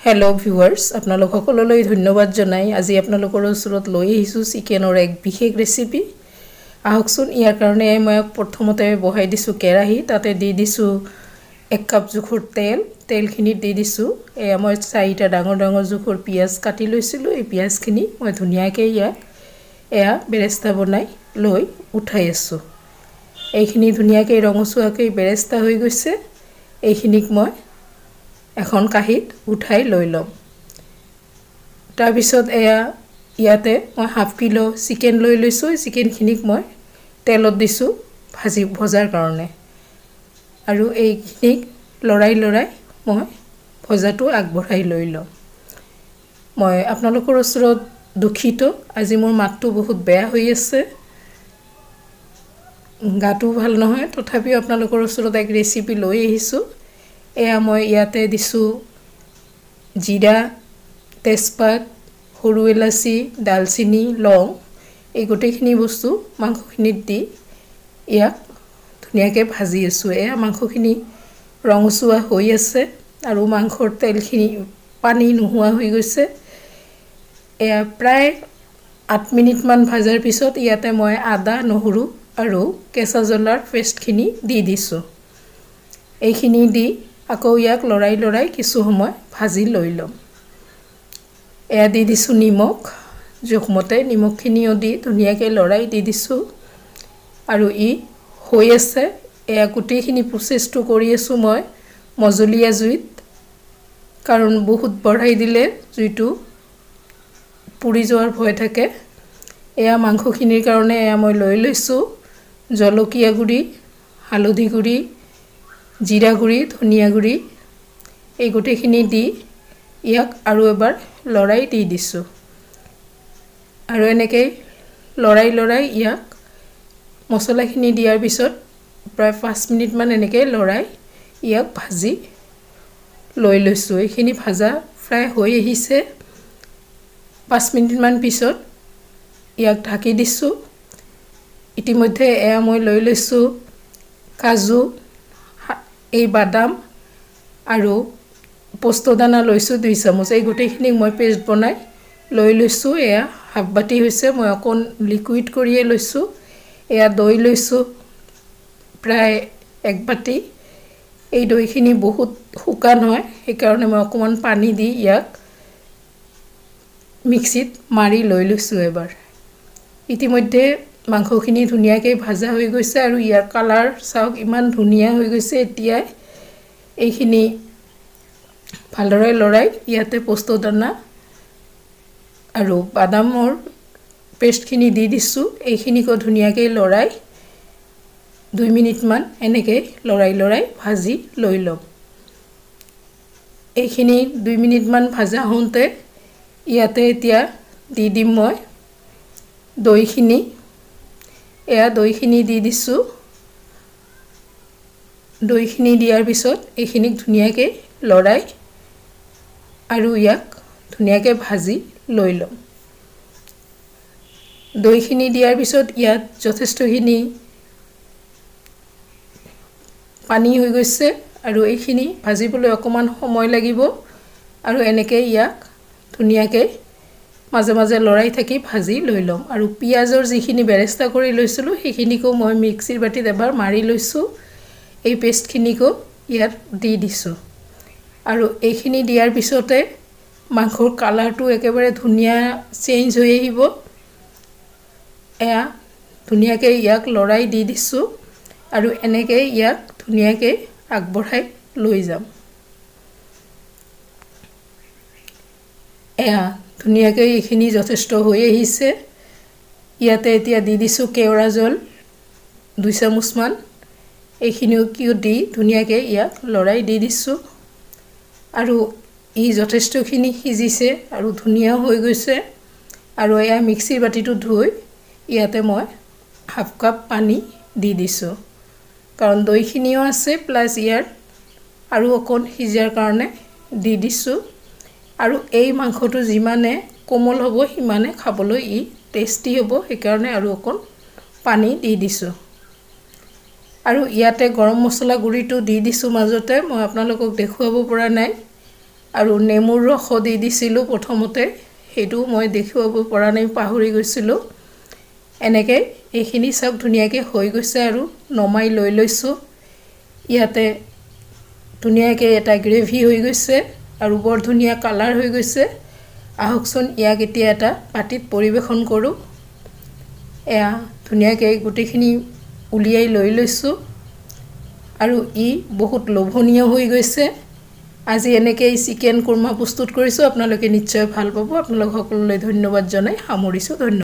Hello viewers আপোনালোক সকললৈ ধন্যবাদ জনাই আজি আপোনালোকৰ ওচৰত লৈ আহিছো চিকেনৰ এক বিশেষ ৰেচিপি আহকচোন ইয়াৰ কাৰণে মই প্ৰথমতে বহাই দিছো কেৰাহী তাতে দি দিছো 1 কাপ জোখৰ তেলখিনি দি দিছো মই 4টা ডাঙৰ ডাঙৰ জোখৰ পিয়াজ কাটি লৈছিলো এই পিয়াজখিনি মই ধুনিয়াকৈ বেৰেস্তা বনাই লৈ উঠাই আছো এইখিনি ধুনিয়াকৈ ৰঙচুৱাকৈ বেৰেস্তা হৈ গৈছে এইখিনিক মই এখন কাহিত উঠাই লৈ লম তাৰ পিছত ইয়াতে মই হাফ কিলো চিকেন লৈ লৈছো চিকেনখিনিক মই তেলত দিছো ভজাৰ কাৰণে আৰু এইখিনিক লৰাই মই ভজাটো আগবঢ়াই লৈ লম মই আপোনালোকৰ ওচৰত দুখিত আজি মোৰ মাতটো বহুত বেয়া হৈ আছে গাটো ভাল নহয় তথাপিও আপোনালোকৰ ওচৰত এক ৰেচিপি লৈ আহিছো মই ইয়াতে দিছো জিৰা তেজপাত সৰু ইলাচি দালচিনি লং এই গোটেইখিনি বস্তু মাংসখিনিত দি ইয়াক ধুনিয়াকৈ ভাজি আছো মাংসখিনি ৰঙচুৱা হৈ আছে আৰু মাংসৰ তেলখিনি পানী নোহোৱা হৈ গৈছে প্ৰায় 8 মিনিট মান ভাজাৰ পিছত ইয়াতে মই আদা নহৰু আৰু কেঁচা জ্বলাৰ পেষ্টখিনি দি দিছো এইখিনি দি আকৌ ইয়াক লৰাই কিছু সময় ভাজি লৈ লম দি দিছো নিমখ জোখমতে নিমখখিনিও দি ধুনিয়াকৈ লৰাই দি দিছো আৰু ই হৈ আছে গোটেইখিনি প্ৰচেছটো কৰি আছো মই মজলীয়া জুইত কাৰণ বহুত বঢ়াই দিলে জুইটো পুৰি যোৱাৰ ভয় থাকে মাংসখিনিৰ কাৰণে মই লৈ লৈছো জলকীয়া গুৰি হালধি গুৰি জিৰা গুৰি ধনিয়া গুৰি এই গোটেইখিনি দি ইয়াক আৰু এবাৰ লৰাই দি দিছো আৰু এনেকৈ লৰাই ইয়াক মছলাখিনি দিয়াৰ পিছত প্ৰায় 5 মিনিট মান এনেকৈ লৰাই ইয়াক ভাজি লৈ লৈছো এইখিনি ভাজা ফ্ৰাই হৈ আহিছে 5 মিনিট মান পিছত ইয়াক ঢাকি দিছো ইতিমধ্যে মই লৈ লৈছো কাজু এই বাদাম আৰু পোস্তদানা লৈছো 2 চামুচ এই গোটেইখিনি মই পেষ্ট বনাই লৈ লৈছো হাফ বাটি হৈছে মই অকন লিকুইড কৰিয়ে লৈছো দৈ লৈছো প্ৰায় 1 বাটি এই দৈখিনি বহুত শুকান হয় এই কাৰণে মই অকমান পানী দি ইয়াক মিক্সিত মাৰি লৈ লৈছো এবাৰ ইতিমধ্যে মাংসখিনি ধুনিয়াকৈ ভাজা হৈ গৈছে আৰু ইয়াৰ কালাৰ চাওক ইমান ধুনিয়া হৈ গৈছে এতিয়া এইখিনি ভালদৰে লৰাই ইয়াতে পোস্তদানা আৰু বাদামৰ পেষ্টখিনি দি দিছো এইখিনিকো ধুনিয়াকৈ লৰাই 2 মিনিট মান এনেকৈ লৰাই ভাজি লৈ লম এইখিনি 2 মিনিট মান ভাজা হওঁতে ইয়াতে এতিয়া দি দিম মই দৈখিনি দৈখিনি দি দিছো দৈখিনি দিয়াৰ পিছত এইখিনিক ধুনিয়াকৈ লৰাই আৰু ইয়াক ধুনিয়াকৈ ভাজি লৈ লম দৈখিনি দিয়াৰ পিছত ইয়াত যথেষ্টখিনি পানী হৈ গৈছে আৰু এইখিনি ভাজিবলৈ অকমান সময় লাগিব আৰু এনেকৈ ইয়াক ধুনিয়াকৈ মাজে মাজে লৰাই থাকি ভাজি লৈ লম আৰু পিয়াজৰ যিখিনি বেৰেস্তা কৰি লৈছিলো সেইখিনিকো মই মিক্সিৰ বাটিত এবাৰ মাৰি লৈছো এই পেষ্টখিনিকো ইয়াত দি দিছো আৰু এইখিনি দিয়াৰ পিছতে মাংসৰ কালাৰটো একেবাৰে ধুনিয়া চেঞ্জ হৈ আহিব ধুনিয়াকৈ ইয়াক লৰাই দি দিছো আৰু এনেকৈ ইয়াক ধুনিয়াকৈ আগবঢ়াই লৈ যাম ধুনিয়াকৈ এইখিনি যথেষ্ট হৈ আহিছে ইয়াতে এতিয়া দি দিছো কেওৰা জল 2 চামুচ মান এইখিনিও দি ধুনিয়াকৈ ইয়াক লৰাই দি দিছো আৰু ই যথেষ্টখিনি সিজিছে আৰু ধুনিয়া হৈ গৈছে আৰু মিক্সিৰ বাটিটো ধুই ইয়াতে মই হাফ কাপ পানী দি দিছো কাৰণ দৈখিনিও আছে প্লাস ইয়াৰ আৰু অকণ সিজাৰ কাৰণে দি দিছো আৰু এই মাংসটো যিমানে কোমল হ'ব সিমানে খাবলৈ ই টেস্টি হ'ব এই কাৰণে আৰু অকণ পানী দি দিছো আৰু ইয়াতে গৰম মছলা গুৰিটো দি দিছো মাজতে মই আপোনালোকক দেখুৱাব পৰা নাই আৰু নেমুৰ ৰস দি দিছিলোঁ প্ৰথমতে, সেইটো মই দেখুৱাব পৰা নাই, পাহৰি গৈছিলোঁ। এনেকৈ এইখিনি চব ধুনীয়াকৈ হৈ গৈছে আৰু নমাই লৈ লৈছোঁ। ইয়াতে ধুনীয়াকৈ এটা গ্ৰেভি হৈ গৈছে আৰু বৰ ধুনীয়া কালাৰ হৈ গৈছে। আহকচোন ইয়াক এতিয়া এটা পাতিত পৰিৱেশন কৰোঁ। এয়া ধুনীয়াকৈ গোটেইখিনি উলিয়াই লৈ লৈছোঁ আৰু ই বহুত লোভনীয় হৈ গৈছে। আজি এনেকৈ চিকেন কুৰ্মা প্ৰস্তুত কৰিছোঁ, আপোনালোকে নিশ্চয় ভাল পাব। আপোনালোক সকলোলৈ ধন্যবাদ জনাই সামৰিছোঁ। ধন্যবাদ।